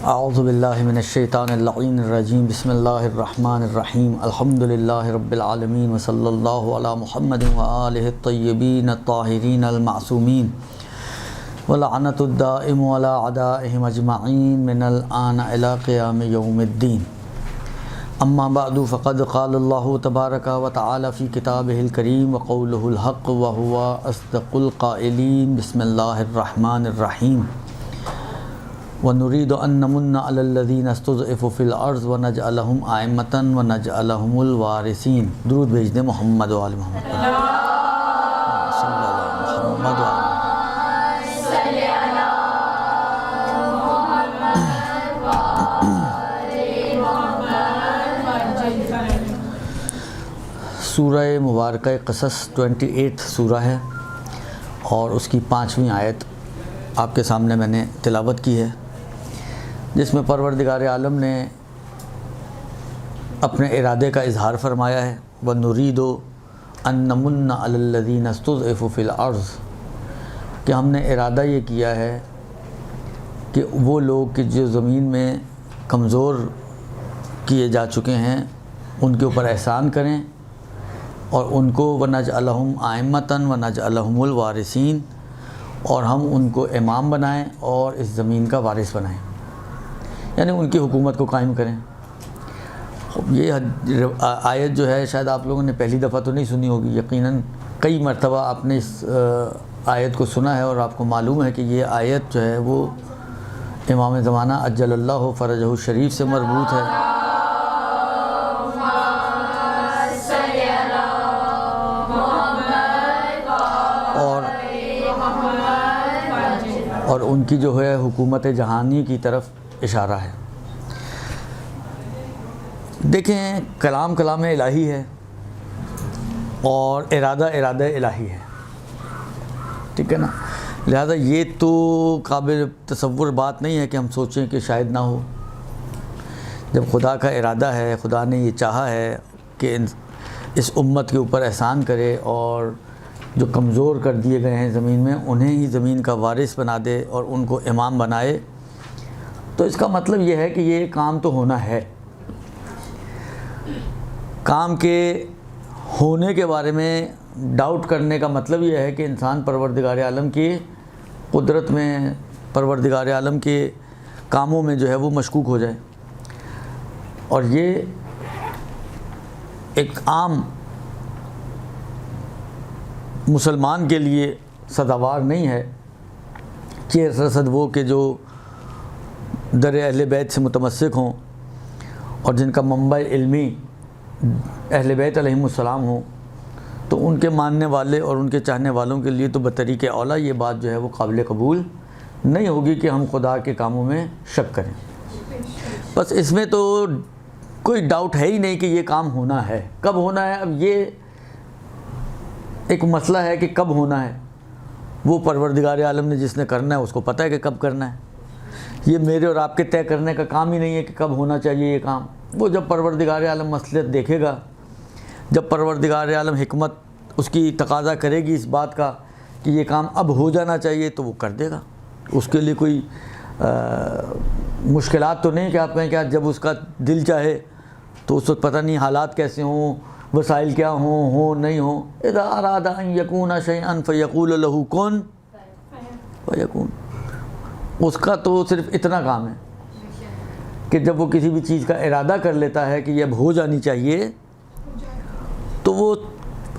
اعوذ باللہ من الشیطان اللعین الرجیم بسم اللہ الرحمن الرحیم الحمدللہ رب العالمین وصلی اللہ علی محمد وآلہ الطیبین الطاہرین المعصومین ولعنت الدائم علی اعدائہم اجمعین من الآن الی قیام یوم الدین اما بعد فقد قال اللہ تبارک وتعالی فی کتابہ الکریم وقولہ الحق وہو اصدق القائلین بسم اللہ الرحمن الرحیم وَنُرِيدُ أَن نَّمُنَّ عَلَى الَّذِينَ اسْتُضْعِفُوا فِي الْأَرْضِ وَنَجْعَلَهُمْ أَئِمَّةً وَنَجْعَلَهُمُ الْوَارِثِينَ درود بھیج دیں محمد و آل محمد سورہ مبارکہ قصص 28 سورہ ہے اور اس کی 5ویں آیت آپ کے سامنے میں نے تلاوت کی ہے، جس میں پروردگار عالم نے اپنے ارادے کا اظہار فرمایا ہے وَنُرِيدُ أَن نَّمُنَّ عَلَى الَّذِينَ اسْتُضْعِفُوا فِي الْأَرْضِ کہ ہم نے ارادہ یہ کیا ہے کہ وہ لوگ کہ جو زمین میں کمزور کیے جا چکے ہیں ان کے اوپر احسان کریں اور ان کو وَنَجْعَلَهُمْ أَئِمَّةً وَنَجْعَلَهُمُ الْوَارِثِينَ اور ہم ان کو امام بنائیں اور اس زمین کا وارث بنائیں، یعنی ان کی حکومت کو قائم کریں۔ یہ آیت جو ہے شاید آپ لوگوں نے پہلی دفعہ تو نہیں سنی ہوگی، یقیناً کئی مرتبہ آپ نے اس آیت کو سنا ہے اور آپ کو معلوم ہے کہ یہ آیت جو ہے وہ امام زمانہ عجل اللہ فرجہ الشریف سے مربوط ہے۔ اور ان کی جو ہے حکومت جہانی کی طرف اشارہ ہے۔ دیکھیں کلام الہی ہے اور ارادہ الہی ہے، ٹھیک ہے نا، لہذا یہ تو قابل تصور بات نہیں ہے کہ ہم سوچیں کہ شاید نہ ہو۔ جب خدا کا ارادہ ہے، خدا نے یہ چاہا ہے کہ اس امت کے اوپر احسان کرے اور جو کمزور کر دیے گئے ہیں زمین میں انہیں ہی زمین کا وارث بنا دے اور ان کو امام بنائے، تو اس کا مطلب یہ ہے کہ یہ کام تو ہونا ہے۔ کام کے ہونے کے بارے میں ڈاؤٹ کرنے کا مطلب یہ ہے کہ انسان پروردگار عالم کی قدرت میں، پروردگار عالم کے کاموں میں جو ہے وہ مشکوک ہو جائے، اور یہ ایک عام مسلمان کے لیے سزاوار نہیں ہے کہ رسد وہ کہ جو در اہل بیت سے متمسک ہوں اور جن کا منبع علمی اہل بیت علیہم السلام ہوں، تو ان کے ماننے والے اور ان کے چاہنے والوں کے لیے تو بطریق اولیٰ یہ بات جو ہے وہ قابل قبول نہیں ہوگی کہ ہم خدا کے کاموں میں شک کریں۔ بس اس میں تو کوئی ڈاؤٹ ہے ہی نہیں کہ یہ کام ہونا ہے۔ کب ہونا ہے؟ اب یہ ایک مسئلہ ہے کہ کب ہونا ہے، وہ پروردگار عالم نے جس نے کرنا ہے اس کو پتہ ہے کہ کب کرنا ہے۔ یہ میرے اور آپ کے طے کرنے کا کام ہی نہیں ہے کہ کب ہونا چاہیے یہ کام۔ وہ جب پروردگار عالم مصلحت دیکھے گا، جب پروردگار عالم حکمت اس کی تقاضا کرے گی اس بات کا کہ یہ کام اب ہو جانا چاہیے، تو وہ کر دے گا۔ اس کے لیے کوئی مشکلات تو نہیں کہ آپ کہیں کہ جب اس کا دل چاہے تو اس وقت پتہ نہیں حالات کیسے ہوں، وسائل کیا ہوں نہیں ہوں۔ اذا اراد ان یکون شیئا فیقول له کن فیکون، اس کا تو صرف اتنا کام ہے کہ جب وہ کسی بھی چیز کا ارادہ کر لیتا ہے کہ یہ اب ہو جانی چاہیے، تو وہ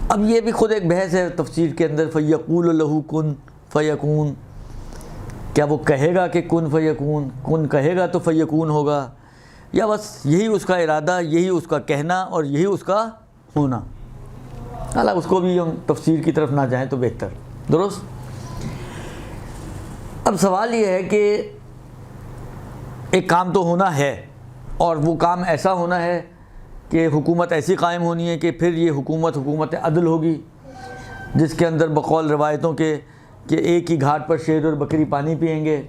اب یہ بھی خود ایک بحث ہے تفسیر کے اندر، فیقول له کن فیکون، کیا وہ کہے گا کہ کن فیکون، کن کہے گا تو فیکون ہوگا، یا بس یہی اس کا ارادہ، یہی اس کا کہنا اور یہی اس کا ہونا۔ حالانکہ اس کو بھی ہم تفسیر کی طرف نہ جائیں تو بہتر، درست۔ اب سوال یہ ہے کہ ایک کام تو ہونا ہے، اور وہ کام ایسا ہونا ہے کہ حکومت ایسی قائم ہونی ہے کہ پھر یہ حکومت عدل ہوگی، جس کے اندر بقول روایتوں کے کہ ایک ہی گھاٹ پر شیر اور بکری پانی پئیں گے،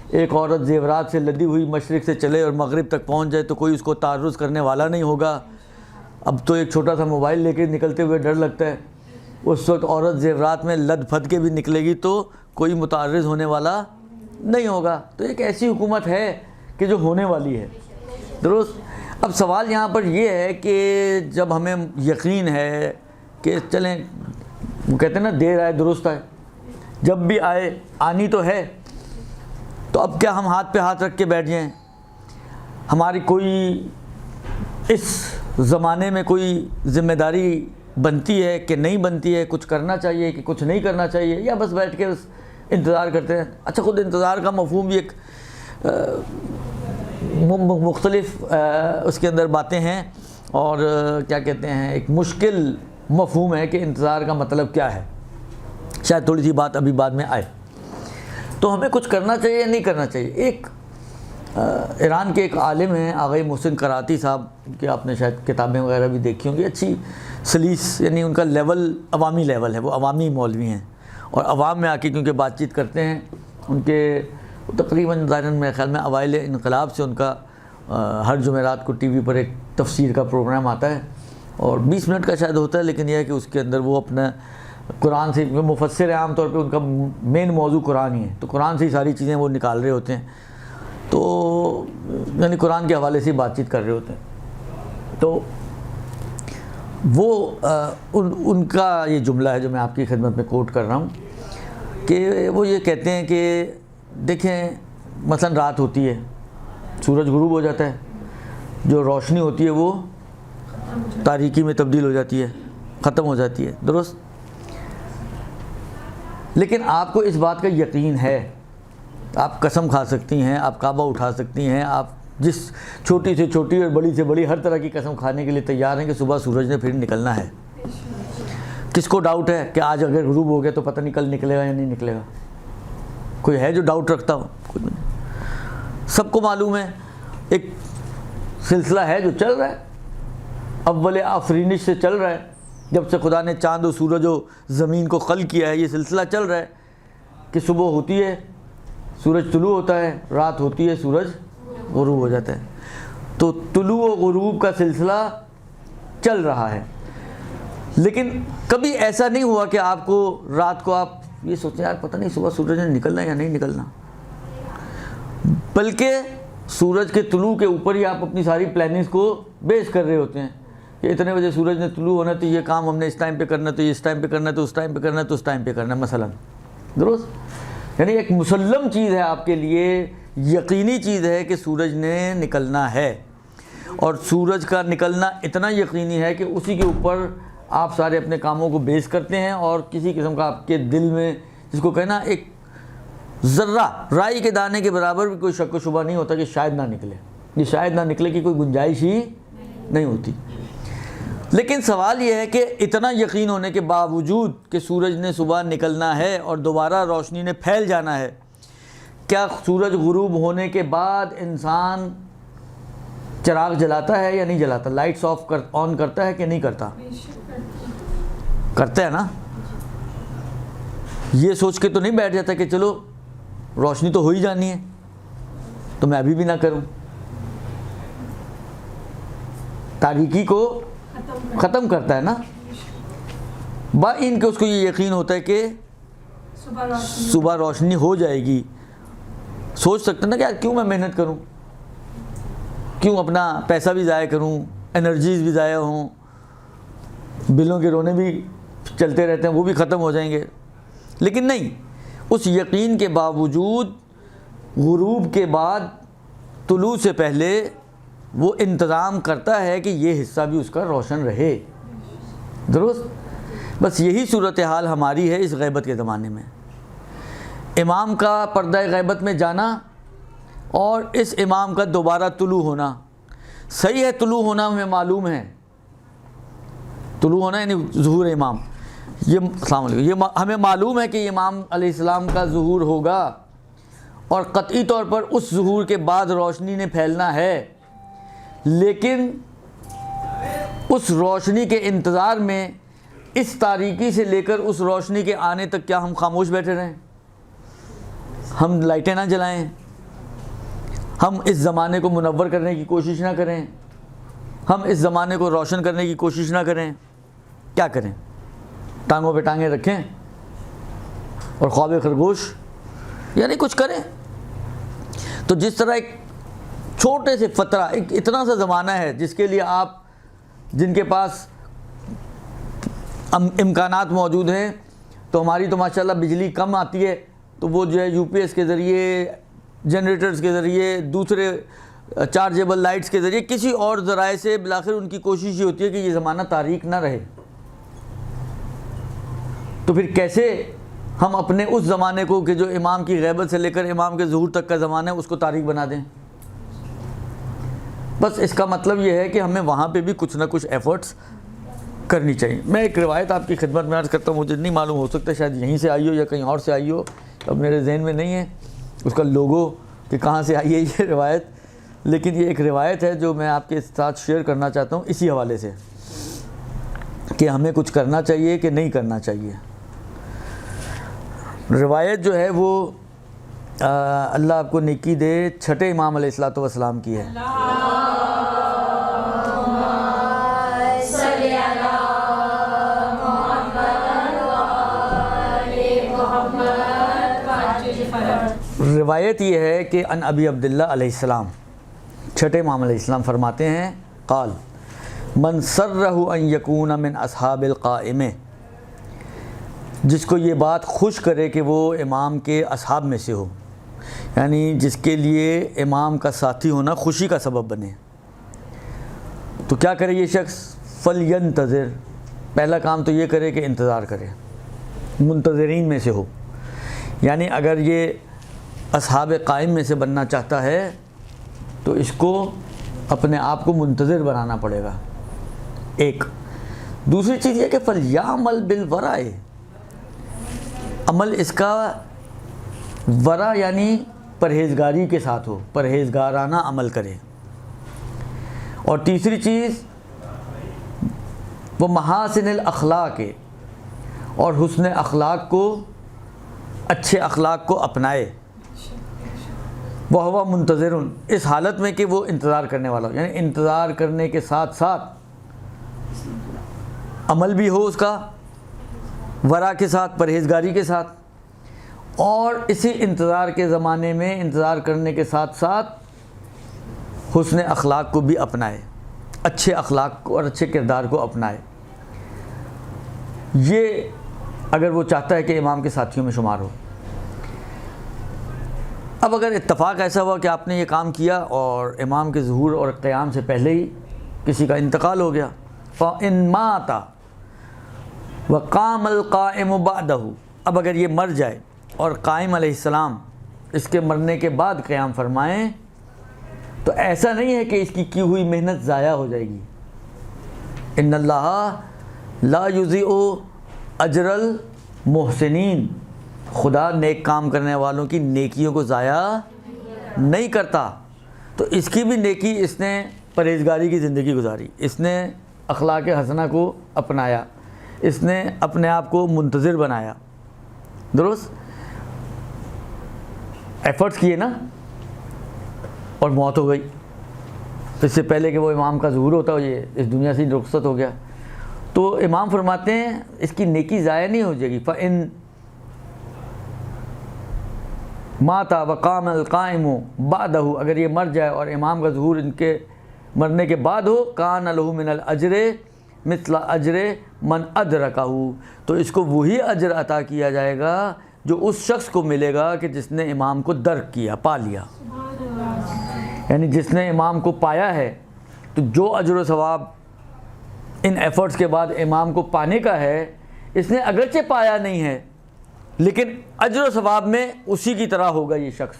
ایک عورت زیورات سے لدی ہوئی مشرق سے چلے اور مغرب تک پہنچ جائے تو کوئی اس کو تعرض کرنے والا نہیں ہوگا۔ اب تو ایک چھوٹا سا موبائل لے کے نکلتے ہوئے ڈر لگتا ہے، اس وقت عورت زیورات میں لد پھد کے بھی نکلے گی تو کوئی متعرض ہونے والا نہیں ہوگا۔ تو ایک ایسی حکومت ہے کہ جو ہونے والی ہے. درست. اب سوال یہاں پر یہ ہے کہ جب ہمیں یقین ہے کہ چلیں وہ کہتے ہیں نا دیر آئے درست آئے, جب بھی آئے آنی تو ہے, تو اب کیا ہم ہاتھ پہ ہاتھ رکھ کے بیٹھ جائیں؟ ہماری کوئی اس زمانے میں کوئی ذمہ داری بنتی ہے کہ نہیں بنتی ہے؟ کچھ کرنا چاہیے کہ کچھ نہیں کرنا چاہیے, یا بس بیٹھ کے بس انتظار کرتے ہیں؟ اچھا خود انتظار کا مفہوم بھی ایک مختلف اس کے اندر باتیں ہیں, اور کیا کہتے ہیں ایک مشکل مفہوم ہے کہ انتظار کا مطلب کیا ہے. شاید تھوڑی سی بات ابھی بعد میں آئے. تو ہمیں کچھ کرنا چاہیے یا نہیں کرنا چاہیے؟ ایک ایران کے ایک عالم ہیں آغا محسن کراتی صاحب, کہ آپ نے شاید کتابیں وغیرہ بھی دیکھی ہوں گی, اچھی سلیس, یعنی ان کا لیول عوامی لیول ہے, وہ عوامی مولوی ہیں, اور عوام میں آ کے کیونکہ بات چیت کرتے ہیں. ان کے تقریباً ظاہراً میرے خیال میں اوائل انقلاب سے ان کا ہر جمعرات کو ٹی وی پر ایک تفسیر کا پروگرام آتا ہے, اور 20 منٹ کا شاید ہوتا ہے, لیکن یہ ہے کہ اس کے اندر وہ اپنا قرآن سے, مفسر ہے عام طور پہ ان کا مین موضوع قرآن ہی ہے, تو قرآن سے ہی ساری چیزیں وہ نکال رہے ہوتے ہیں, تو یعنی قرآن کے حوالے سے بات چیت کر رہے ہوتے ہیں. تو وہ ان کا یہ جملہ ہے جو میں آپ کی خدمت میں کوٹ کر رہا ہوں, کہ وہ یہ کہتے ہیں کہ دیکھیں مثلا رات ہوتی ہے, سورج غروب ہو جاتا ہے, جو روشنی ہوتی ہے وہ تاریکی میں تبدیل ہو جاتی ہے, ختم ہو جاتی ہے. درست. لیکن آپ کو اس بات کا یقین ہے, آپ قسم کھا سکتی ہیں, آپ کعبہ اٹھا سکتی ہیں, آپ جس چھوٹی سے چھوٹی اور بڑی سے بڑی ہر طرح کی قسم کھانے کے لیے تیار ہیں کہ صبح سورج نے پھر نکلنا ہے. کس کو ڈاؤٹ ہے کہ آج اگر غروب ہو گیا تو پتہ نہیں کل نکلے گا یا نہیں نکلے گا؟ کوئی ہے جو ڈاؤٹ رکھتا ہو؟ کوئی نہیں. سب کو معلوم ہے ایک سلسلہ ہے جو چل رہا ہے, اول آفرینش سے چل رہا ہے, جب سے خدا نے چاند و سورج و زمین کو خلق کیا ہے یہ سلسلہ چل رہا ہے کہ صبح ہوتی ہے سورج طلوع ہوتا ہے, رات ہوتی ہے سورج غروب ہو جاتا ہے. تو طلوع و غروب کا سلسلہ چل رہا ہے. لیکن کبھی ایسا نہیں ہوا کہ آپ کو رات کو آپ یہ سوچیں یار پتہ نہیں صبح سورج نے نکلنا یا نہیں نکلنا, بلکہ سورج کے طلوع کے اوپر ہی آپ اپنی ساری پلاننگز کو بیس کر رہے ہوتے ہیں کہ اتنے بجے سورج نے طلوع ہونا تو یہ کام ہم نے اس ٹائم پہ کرنا, تو یہ اس ٹائم پہ کرنا, تو اس ٹائم پہ کرنا, تو اس ٹائم پہ کرنا مثلا. درست. یعنی ایک مسلم چیز ہے آپ کے لیے, یقینی چیز ہے کہ سورج نے نکلنا ہے, اور سورج کا نکلنا اتنا یقینی ہے کہ اسی کے اوپر آپ سارے اپنے کاموں کو بیس کرتے ہیں, اور کسی قسم کا آپ کے دل میں جس کو کہنا ایک ذرہ رائی کے دانے کے برابر بھی کوئی شک و شبہ نہیں ہوتا کہ شاید نہ نکلے. یہ شاید نہ نکلے کی کوئی گنجائش ہی نہیں ہوتی. لیکن سوال یہ ہے کہ اتنا یقین ہونے کے باوجود کہ سورج نے صبح نکلنا ہے اور دوبارہ روشنی نے پھیل جانا ہے, کیا سورج غروب ہونے کے بعد انسان چراغ جلاتا ہے یا نہیں جلاتا؟ لائٹس آن کرتا ہے کہ نہیں کرتا؟ کرتا ہے نا. یہ سوچ کے تو نہیں بیٹھ جاتا کہ چلو روشنی تو ہو ہی جانی ہے تو میں ابھی بھی نہ کروں. تاریکی کو ختم کرتا ہے نا, با ان کے اس کو یہ یقین ہوتا ہے کہ صبح روشنی ہو جائے گی. سوچ سکتے نا کہ یار کیوں میں محنت کروں, کیوں اپنا پیسہ بھی ضائع کروں, انرجیز بھی ضائع ہوں, بلوں کے رونے بھی چلتے رہتے ہیں وہ بھی ختم ہو جائیں گے. لیکن نہیں, اس یقین کے باوجود غروب کے بعد طلوع سے پہلے وہ انتظام کرتا ہے کہ یہ حصہ بھی اس کا روشن رہے. درست. بس یہی صورتحال ہماری ہے اس غیبت کے زمانے میں. امام کا پردہ غیبت میں جانا اور اس امام کا دوبارہ طلوع ہونا. صحیح ہے, طلوع ہونا ہمیں معلوم ہے, طلوع ہونا یعنی ظہور امام, یہ السلام علیکم, یہ ہمیں معلوم ہے کہ امام علیہ السلام کا ظہور ہوگا, اور قطعی طور پر اس ظہور کے بعد روشنی نے پھیلنا ہے. لیکن اس روشنی کے انتظار میں اس تاریکی سے لے کر اس روشنی کے آنے تک کیا ہم خاموش بیٹھے رہیں؟ ہم لائٹیں نہ جلائیں, ہم اس زمانے کو منور کرنے کی کوشش نہ کریں, ہم اس زمانے کو روشن کرنے کی کوشش نہ کریں؟ کیا کریں؟ ٹانگوں پہ ٹانگیں رکھیں اور خواب خرگوش, یعنی کچھ کریں. تو جس طرح ایک چھوٹے سے فترہ، ایک اتنا سا زمانہ ہے جس کے لیے آپ، جن کے پاس امکانات موجود ہیں، تو ہماری تو ماشاءاللہ بجلی کم آتی ہے، تو وہ جو ہے یو پی ایس کے ذریعے، جنریٹرز کے ذریعے، دوسرے چارجیبل لائٹس کے ذریعے، کسی اور ذرائع سے بالآخر ان کی کوشش یہ ہوتی ہے کہ یہ زمانہ تاریک نہ رہے۔ تو پھر کیسے ہم اپنے اس زمانے کو کہ جو امام کی غیبت سے لے کر امام کے ظہور تک کا زمانہ ہے اس کو تاریک بنا دیں؟ بس اس کا مطلب یہ ہے کہ ہمیں وہاں پہ بھی کچھ نہ کچھ ایفرٹس کرنی چاہیے۔ میں ایک روایت آپ کی خدمت میں عرض کرتا ہوں، مجھے نہیں معلوم، ہو سکتا ہے شاید یہیں سے آئی ہو یا کہیں اور سے آئی ہو، اب میرے ذہن میں نہیں ہے اس کا لوگو کہ کہاں سے آئی ہے یہ روایت، لیکن یہ ایک روایت ہے جو میں آپ کے ساتھ شیئر کرنا چاہتا ہوں اسی حوالے سے کہ ہمیں کچھ کرنا چاہیے کہ نہیں کرنا چاہیے۔ روایت جو ہے وہ اللہ آپ کو نیکی دے، چھٹے امام علیہ الصلوۃ والسلام کی ہے۔ روایت یہ ہے کہ ان ابی عبداللہ علیہ السلام، چھٹے امام علیہ السلام فرماتے ہیں، قال من سرہ ان یکون من اصحاب القائمہ، جس کو یہ بات خوش کرے کہ وہ امام کے اصحاب میں سے ہو، یعنی جس کے لیے امام کا ساتھی ہونا خوشی کا سبب بنے، تو کیا کرے یہ شخص؟ فلینتظر، پہلا کام تو یہ کرے کہ انتظار کرے، منتظرین میں سے ہو، یعنی اگر یہ اصحاب قائم میں سے بننا چاہتا ہے تو اس کو اپنے آپ کو منتظر بنانا پڑے گا، ایک۔ دوسری چیز یہ کہ فلیعمل بالورع، عمل اس کا ورع یعنی پرہیزگاری کے ساتھ ہو، پرہیزگارانہ عمل کرے۔ اور تیسری چیز وہ محاسن الاخلاق، اور حسن اخلاق کو، اچھے اخلاق کو اپنائے۔ وَهُوَ مُنتَظِرٌ، اس حالت میں کہ وہ انتظار کرنے والا ہو، یعنی انتظار کرنے کے ساتھ ساتھ عمل بھی ہو اس کا ورع کے ساتھ، پرہیزگاری کے ساتھ، اور اسی انتظار کے زمانے میں انتظار کرنے کے ساتھ ساتھ حسن اخلاق کو بھی اپنائے، اچھے اخلاق کو اور اچھے کردار کو اپنائے۔ یہ اگر وہ چاہتا ہے کہ امام کے ساتھیوں میں شمار ہو۔ اب اگر اتفاق ایسا ہوا کہ آپ نے یہ کام کیا اور امام کے ظہور اور قیام سے پہلے ہی کسی کا انتقال ہو گیا، فَإِن مَاتَ وَقَامَ الْقَائِمُ بَعْدَهُ، اب اگر یہ مر جائے اور قائم علیہ السلام اس کے مرنے کے بعد قیام فرمائیں، تو ایسا نہیں ہے کہ اس کی ہوئی محنت ضائع ہو جائے گی۔ ان اللہ لا یضیع اجر المحسنین، خدا نیک کام کرنے والوں کی نیکیوں کو ضائع نہیں کرتا۔ تو اس کی بھی نیکی، اس نے پرہیزگاری کی زندگی گزاری، اس نے اخلاق حسنہ کو اپنایا، اس نے اپنے آپ کو منتظر بنایا، درست ایفرٹس کیے نا، اور موت ہو گئی اس سے پہلے کہ وہ امام کا ظہور ہوتا ہو، یہ اس دنیا سے رخصت ہو گیا۔ تو امام فرماتے ہیں اس کی نیکی ضائع نہیں ہو جائے گی۔ فَإِن مَاتَ وَقَامَ الْقَائِمُ بَعْدَهُ، اگر یہ مر جائے اور امام کا ظہور ان کے مرنے کے بعد ہو، كَانَ لَهُ مِنَ الْأَجْرِ مِثْلَ أَجْرِ مَنْ أَدْرَكَهُ، تو اس کو وہی اجر عطا کیا جائے گا جو اس شخص کو ملے گا کہ جس نے امام کو درک کیا، پا لیا، یعنی جس نے امام کو پایا ہے، تو جو اجر و ثواب ان ایفرٹس کے بعد امام کو پانے کا ہے، اس نے اگرچہ پایا نہیں ہے لیکن اجر و ثواب میں اسی کی طرح ہوگا یہ شخص۔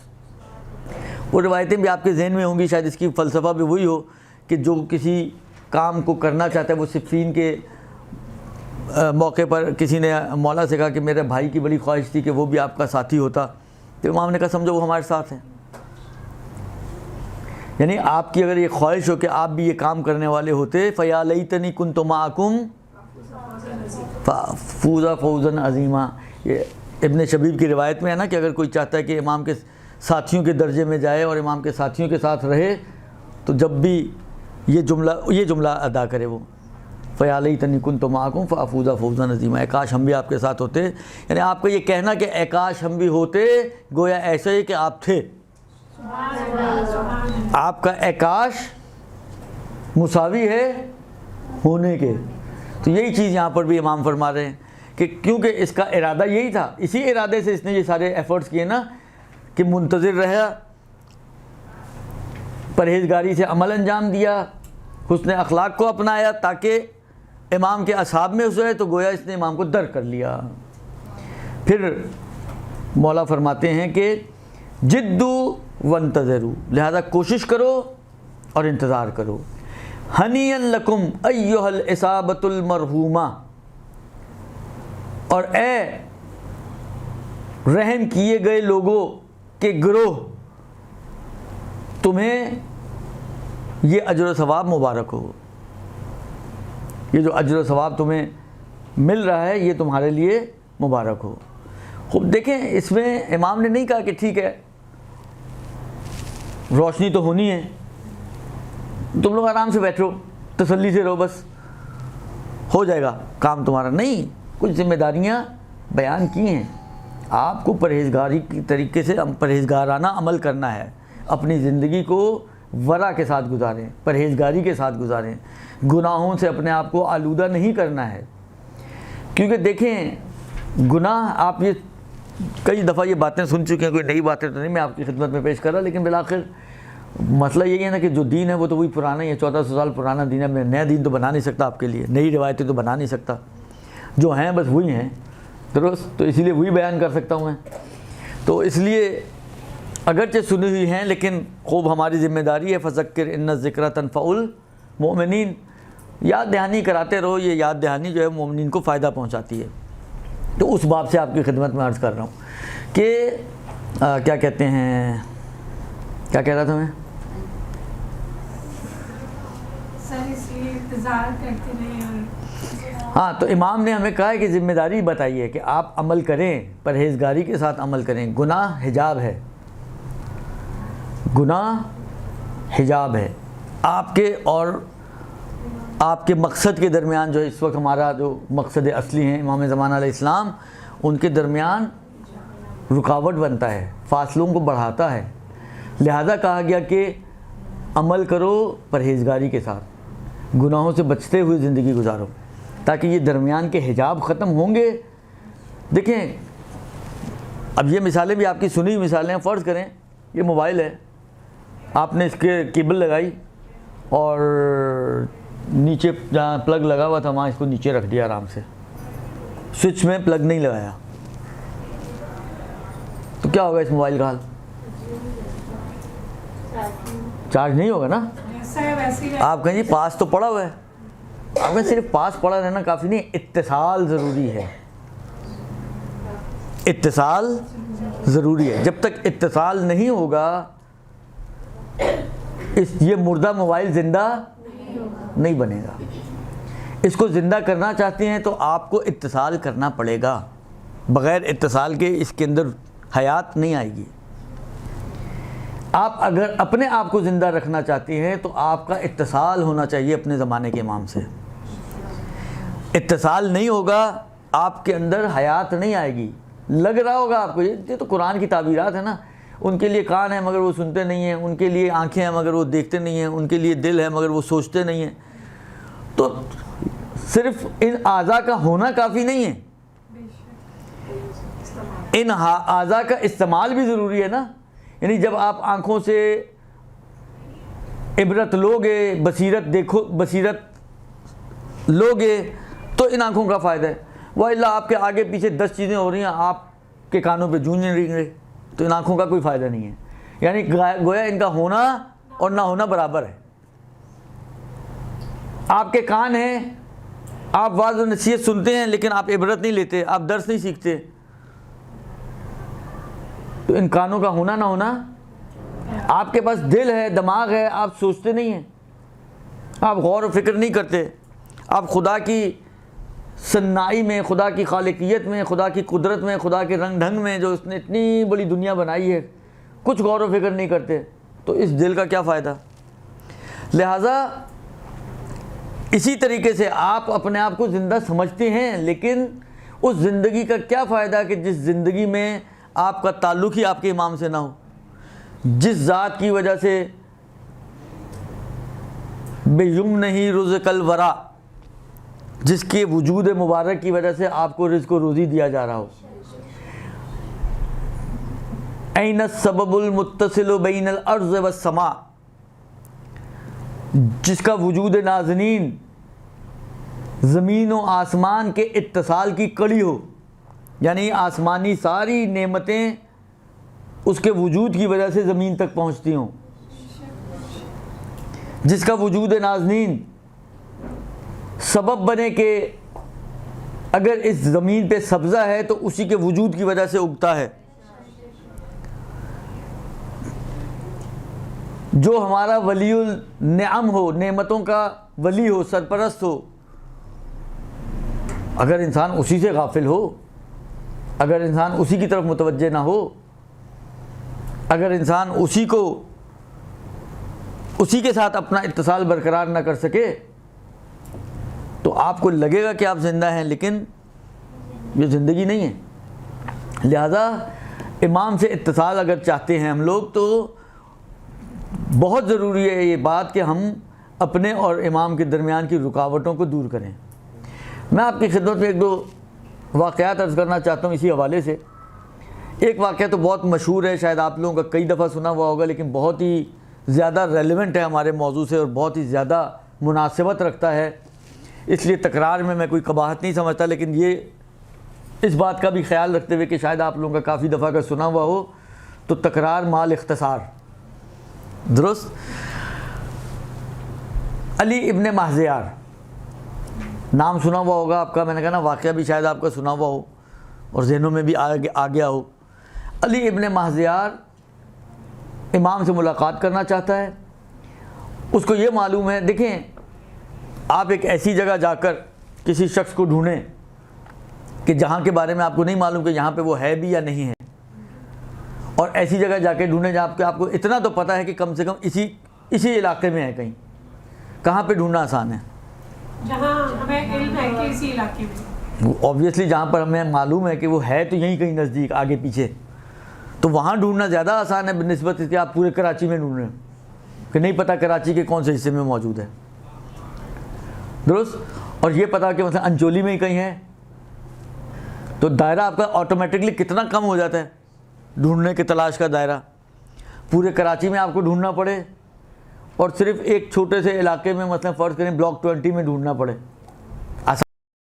وہ روایتیں بھی آپ کے ذہن میں ہوں گی، شاید اس کی فلسفہ بھی وہی ہو کہ جو کسی کام کو کرنا چاہتا ہے، وہ صفین کے موقع پر کسی نے مولا سے کہا کہ میرے بھائی کی بڑی خواہش تھی کہ وہ بھی آپ کا ساتھی ہوتا، تو امام نے کہا سمجھو وہ ہمارے ساتھ ہیں، یعنی آپ کی اگر یہ خواہش ہو کہ آپ بھی یہ کام کرنے والے ہوتے، فَيَا لَيْتَنِي كُنْتُ مَعَكُمْ فَأَفُوزَ فَوْزًا عَظِيمًا۔ یہ ابن شبیب کی روایت میں ہے نا کہ اگر کوئی چاہتا ہے کہ امام کے ساتھیوں کے درجے میں جائے اور امام کے ساتھیوں کے ساتھ رہے، تو جب بھی یہ جملہ ادا کرے وہ، فَيَا لَيْتَنِي كُنْتُ مَعَكُمْ فَأَفُوزَ فَوْزًا عَظِيمًا، اے کاش ہم بھی آپ کے ساتھ ہوتے، یعنی آپ کو یہ کہنا کہ اے کاش ہم بھی ہوتے، گویا ایسا ہی کہ آپ تھے، آپ کا اعکاش مساوی ہے ہونے کے. تو یہی چیز یہاں پر بھی امام فرما رہے ہیں کہ کیونکہ اس کا ارادہ یہی تھا, اسی ارادے سے اس نے یہ سارے ایفرٹس کیے نا کہ منتظر رہا, پرہیزگاری سے عمل انجام دیا, حسن اخلاق کو اپنایا تاکہ امام کے اصحاب میں اسے تو گویا اس نے امام کو در کر لیا. پھر مولا فرماتے ہیں کہ جدو وانتظروا, لہذا کوشش کرو اور انتظار کرو. ہنیئا لکم ایھا العصابۃ المرحومہ, اور اے رحم کیے گئے لوگوں کے گروہ, تمہیں یہ اجر و ثواب مبارک ہو. یہ جو اجر و ثواب تمہیں مل رہا ہے یہ تمہارے لیے مبارک ہو. خوب دیکھیں, اس میں امام نے نہیں کہا کہ ٹھیک ہے روشنی تو ہونی ہے, تم لوگ آرام سے بیٹھو, تسلی سے رہو, بس ہو جائے گا کام تمہارا. نہیں, کچھ ذمہ داریاں بیان کی ہیں. آپ کو پرہیزگاری کی طریقے سے پرہیزگارانہ عمل کرنا ہے. اپنی زندگی کو ورع کے ساتھ گزاریں, پرہیزگاری کے ساتھ گزاریں, گناہوں سے اپنے آپ کو آلودہ نہیں کرنا ہے. کیونکہ دیکھیں گناہ, آپ یہ کئی دفعہ یہ باتیں سن چکے ہیں, کوئی نئی باتیں تو نہیں میں آپ کی خدمت میں پیش کر رہا, لیکن بالآخر مسئلہ یہی ہے نا کہ جو دین ہے وہ تو وہی پرانا ہی ہے, 1400 سال پرانا دین ہے. میں نیا دین تو بنا نہیں سکتا آپ کے لیے, نئی روایتیں تو بنا نہیں سکتا, جو ہیں بس وہی ہیں, درست. تو اسی لیے وہی بیان کر سکتا ہوں میں. تو اس لیے اگرچہ سنی ہوئی ہیں لیکن خوب ہماری ذمہ داری ہے, فذکر ان الذکری تنفع المؤمنین, یاد دہانی کراتے رہو. یہ یاد دہانی جو ہے مومنین کو فائدہ پہنچاتی ہے. تو اس باب سے آپ کی خدمت میں عرض کر رہا ہوں کہ کیا کہتے ہیں, کیا کہہ رہا تھا میں, ہاں. تو امام نے ہمیں کہا ہے کہ ذمہ داری بتائی ہے کہ آپ عمل کریں, پرہیزگاری کے ساتھ عمل کریں. گناہ حجاب ہے, گناہ حجاب ہے آپ کے اور آپ کے مقصد کے درمیان. جو اس وقت ہمارا جو مقصد اصلی ہیں امام زمان علیہ السلام, ان کے درمیان رکاوٹ بنتا ہے, فاصلوں کو بڑھاتا ہے. لہذا کہا گیا کہ عمل کرو پرہیزگاری کے ساتھ, گناہوں سے بچتے ہوئے زندگی گزارو, تاکہ یہ درمیان کے حجاب ختم ہوں گے. دیکھیں اب یہ مثالیں بھی آپ کی سنی ہوئی مثالیں ہیں. فرض کریں یہ موبائل ہے, آپ نے اس کے کیبل لگائی اور نیچے جہاں پلگ لگا ہوا تھا وہاں اس کو نیچے رکھ دیا آرام سے, سوئچ میں پلگ نہیں لگایا, تو کیا ہوگا اس موبائل کا حال؟ چارج نہیں ہوگا نا. آپ کہیں جی پاس تو پڑا ہوا ہے, آپ کہیں صرف پاس پڑا رہنا کافی نہیں, اتصال ضروری ہے. اتصال ضروری ہے. جب تک اتصال نہیں ہوگا یہ مردہ موبائل زندہ نہیں بنے گا. اس کو زندہ کرنا چاہتے ہیں تو آپ کو اتصال کرنا پڑے گا. بغیر اتصال کے اس کے اندر حیات نہیں آئے گی. آپ اگر اپنے آپ کو زندہ رکھنا چاہتے ہیں تو آپ کا اتصال ہونا چاہیے اپنے زمانے کے امام سے. اتصال نہیں ہوگا آپ کے اندر حیات نہیں آئے گی. لگ رہا ہوگا آپ کو یہ تو قرآن کی تعبیرات ہیں نا, ان کے لیے کان ہیں مگر وہ سنتے نہیں ہیں, ان کے لیے آنکھیں ہیں مگر وہ دیکھتے نہیں ہیں, ان کے لیے دل ہے مگر وہ سوچتے نہیں ہیں. تو صرف ان اعضاء کا ہونا کافی نہیں ہے, ان اعضاء کا استعمال بھی ضروری ہے نا. یعنی جب آپ آنکھوں سے عبرت لوگے, بصیرت لوگے تو ان آنکھوں کا فائدہ ہے. وَإِلَّا آپ کے آگے پیچھے 10 چیزیں ہو رہی ہیں, آپ کے کانوں پہ جونجیں رنگ رہے, تو ان آنکھوں کا کوئی فائدہ نہیں ہے. یعنی گویا ان کا ہونا اور نہ ہونا برابر ہے. آپ کے کان ہیں, آپ واعظ و نصیحت سنتے ہیں لیکن آپ عبرت نہیں لیتے, آپ درس نہیں سیکھتے, تو ان کانوں کا ہونا نہ ہونا. آپ کے پاس دل ہے, دماغ ہے, آپ سوچتے نہیں ہیں, آپ غور و فکر نہیں کرتے, آپ خدا کی صنائی میں, خدا کی خالقیت میں, خدا کی قدرت میں, خدا کے رنگ ڈھنگ میں جو اس نے اتنی بڑی دنیا بنائی ہے, کچھ غور و فکر نہیں کرتے, تو اس دل کا کیا فائدہ. لہٰذا اسی طریقے سے آپ اپنے آپ کو زندہ سمجھتے ہیں, لیکن اس زندگی کا کیا فائدہ کہ جس زندگی میں آپ کا تعلق ہی آپ کے امام سے نہ ہو, جس ذات کی وجہ سے بیمنہ رزق الورا، جس کے وجود مبارک کی وجہ سے آپ کو رزق و روزی دیا جا رہا ہو. این السبب المتصل بین الارض والسماء، جس کا وجود نازنین زمین و آسمان کے اتصال کی کڑی ہو، یعنی آسمانی ساری نعمتیں اس کے وجود کی وجہ سے زمین تک پہنچتی ہوں. جس کا وجود نازنین سبب بنے کہ اگر اس زمین پہ سبزہ ہے تو اسی کے وجود کی وجہ سے اگتا ہے. جو ہمارا ولی النعم ہو، نعمتوں کا ولی ہو، سرپرست ہو، اگر انسان اسی سے غافل ہو، اگر انسان اسی کی طرف متوجہ نہ ہو، اگر انسان اسی کے ساتھ اپنا اتصال برقرار نہ کر سکے، تو آپ کو لگے گا کہ آپ زندہ ہیں، لیکن یہ زندگی نہیں ہے. لہذا امام سے اتصال اگر چاہتے ہیں ہم لوگ، تو بہت ضروری ہے یہ بات کہ ہم اپنے اور امام کے درمیان کی رکاوٹوں کو دور کریں. میں آپ کی خدمت میں ایک دو واقعات عرض کرنا چاہتا ہوں اسی حوالے سے. ایک واقعہ تو بہت مشہور ہے، شاید آپ لوگوں کا کئی دفعہ سنا ہوا ہوگا، لیکن بہت ہی زیادہ ریلیونٹ ہے ہمارے موضوع سے اور بہت ہی زیادہ مناسبت رکھتا ہے، اس لیے تکرار میں کوئی قباحت نہیں سمجھتا، لیکن یہ اس بات کا بھی خیال رکھتے ہوئے کہ شاید آپ لوگوں کا کافی دفعہ کا سنا ہوا ہو، تو تکرار مال اختصار. درست. علی ابن مہذیار نام سنا ہوا ہوگا آپ کا، میں نے کہا نا واقعہ بھی شاید آپ کا سنا ہوا ہو اور ذہنوں میں بھی آ گیا ہو. علی ابن مہذیار امام سے ملاقات کرنا چاہتا ہے. اس کو یہ معلوم ہے، دیکھیں آپ ایک ایسی جگہ جا کر کسی شخص کو ڈھونڈیں کہ جہاں کے بارے میں آپ کو نہیں معلوم کہ یہاں پہ وہ ہے بھی یا نہیں ہے، اور ایسی جگہ جا کے ڈھونڈیں جہاں آپ کو اتنا تو پتہ ہے کہ کم سے کم اسی علاقے میں ہے. کہیں کہاں پہ ڈھونڈنا آسان ہے؟ جہاں ہمیں علم ہے کہ اسی علاقے میں، اوبویسلی جہاں پر ہمیں معلوم ہے کہ وہ ہے تو یہیں کہیں نزدیک آگے پیچھے، تو وہاں ڈھونڈنا زیادہ آسان ہے بنسبت اس کے آپ پورے کراچی میں ڈھونڈ رہے ہیں کہ نہیں پتہ کراچی کے کون سے حصے میں موجود ہے. درست. اور یہ پتہ کہ مثلا انچولی میں ہی کہیں ہے، تو دائرہ آپ کا آٹومیٹکلی کتنا کم ہو جاتا ہے ڈھونڈنے کے تلاش کا دائرہ. پورے کراچی میں آپ کو ڈھونڈنا پڑے اور صرف ایک چھوٹے سے علاقے میں مثلا فرض کریں بلاک 20 میں ڈھونڈنا پڑے،